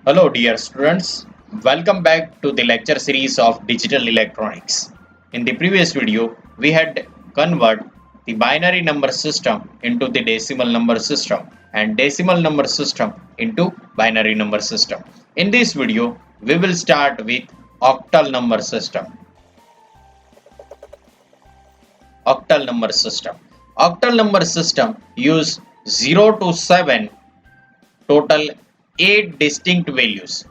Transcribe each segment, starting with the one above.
Hello, dear students. Welcome back to the lecture series of digital electronics. In the previous video, we had convert the binary number system into the decimal number system and decimal number system into binary number system. In this video, we will start with octal number system. Octal number system. Octal number system use 0 to 7 total 8 distinct values.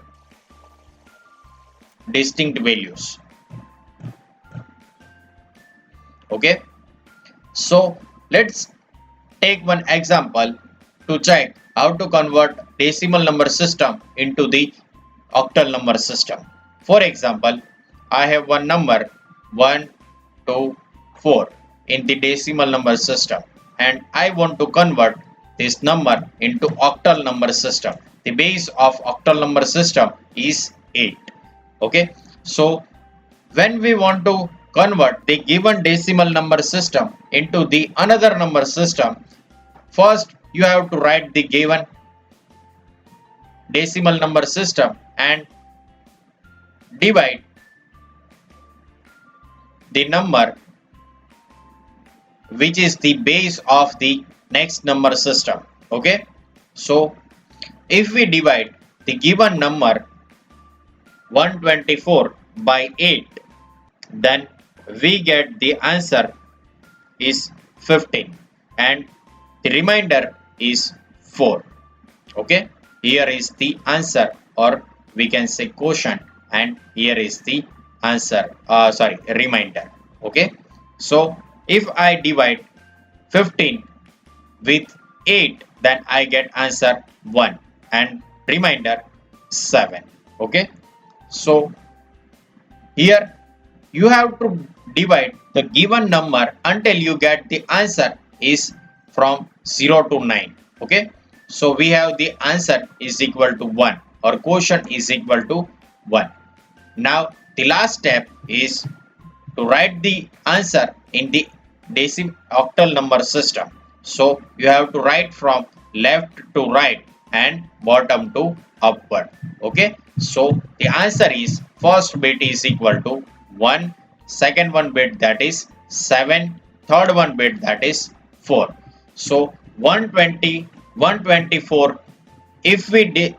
Okay, so let's take one example to check how to convert decimal number system into the octal number system. For example, I have one number 1 2 4 in the decimal number system and I want to convert this number into octal number system. The base of octal number system is 8. Okay, so when we want to convert the given decimal number system into the another number system, first you have to write the given decimal number system and divide the number which is the base of the next number system. Okay, so if we divide the given number 124 by 8, then we get the answer is 15 and the remainder is 4. Okay, here is the answer, or we can say quotient, and here is the answer, remainder. Okay, so if I divide 15 with 8, then I get answer 1 and remainder 7. Okay, so here you have to divide the given number until you get the answer is from 0 to 9. Okay, so we have the answer is equal to 1, or quotient is equal to 1. Now the last step is to write the answer in the octal number system. So you have to write from left to right and bottom to upward. Okay, so the answer is first bit is equal to 1, second one bit that is 7, third one bit that is 4. So 120, 124, if we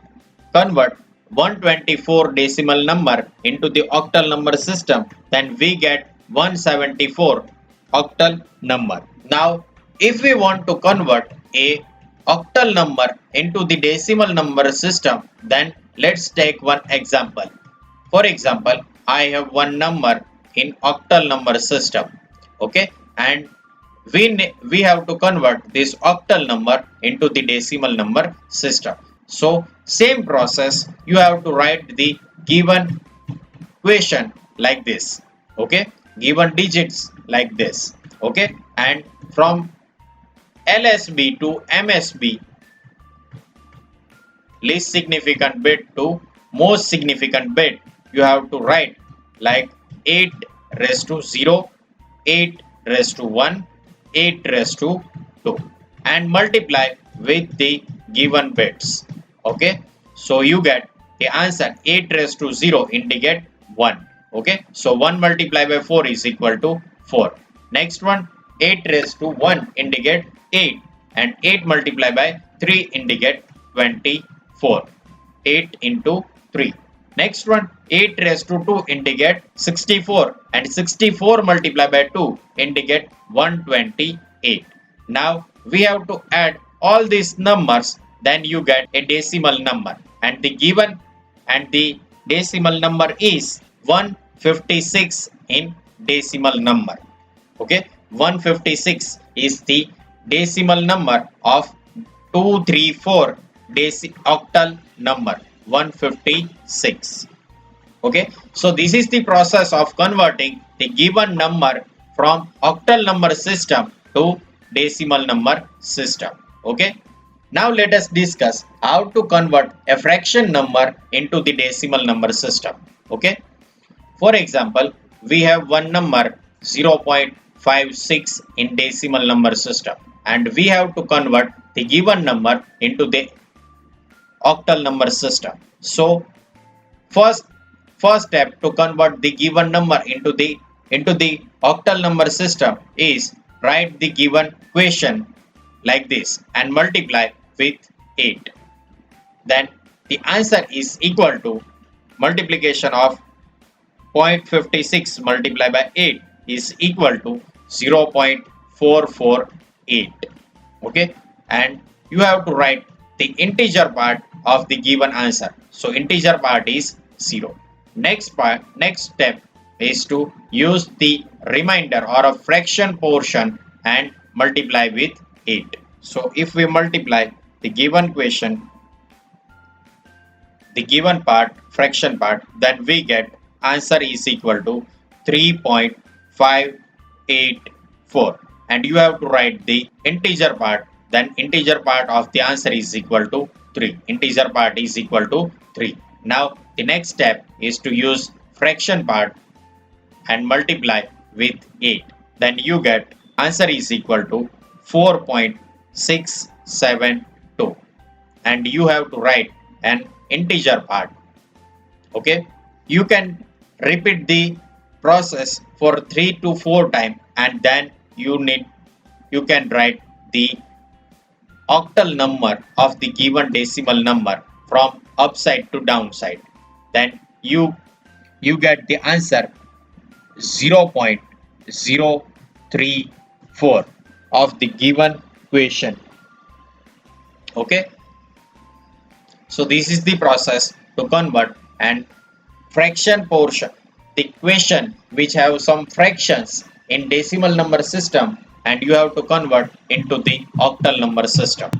convert 124 decimal number into the octal number system, then we get 174 octal number. Now if we want to convert a octal number into the decimal number system, then let's take one example. For example, I have one number in octal number system. Okay, and we have to convert this octal number into the decimal number system. So same process, you have to write the given equation like this. Okay, given digits like this. Okay, and from LSB to MSB, least significant bit to most significant bit, you have to write like 8 raised to 0, 8 raised to 1, 8 raised to 2, and multiply with the given bits. Okay, so you get the answer 8 raised to 0 indicate 1. Okay, so 1 multiplied by 4 is equal to 4. Next one, 8 raised to 1 indicate 8, and 8 multiplied by 3 indicate 24. 8 into 3. Next one, 8 raised to 2 indicate 64, and 64 multiplied by 2 indicate 128. Now we have to add all these numbers, then you get a decimal number, and the given and the decimal number is 156 in decimal number. Okay, 156 is the decimal number of 234 octal number 156. Okay, so this is the process of converting the given number from octal number system to decimal number system. Okay, now let us discuss how to convert a fraction number into the decimal number system. Okay, for example, we have one number 0.56 in decimal number system, and we have to convert the given number into the octal number system. So first step to convert the given number into the octal number system is write the given question like this and multiply with 8. Then the answer is equal to multiplication of 0.56 multiplied by 8 is equal to 0.448. Okay, and you have to write the integer part of the given answer. So integer part is 0. Next step is to use the remainder or a fraction portion and multiply with 8. So if we multiply the given question, the given part, fraction part, then we get answer is equal to 3.584, and you have to write the integer part. Then integer part of the answer is equal to 3. Integer part is equal to 3. Now the next step is to use fraction part and multiply with 8. Then you get answer is equal to 4.672, and you have to write an integer part. Okay, you can repeat the process for 3 to 4 times, and then you can write the octal number of the given decimal number from upside to downside. Then you get the answer 0.034 of the given question. Okay, so this is the process to convert and fraction portion, the question which have some fractions in decimal number system, and you have to convert into the octal number system.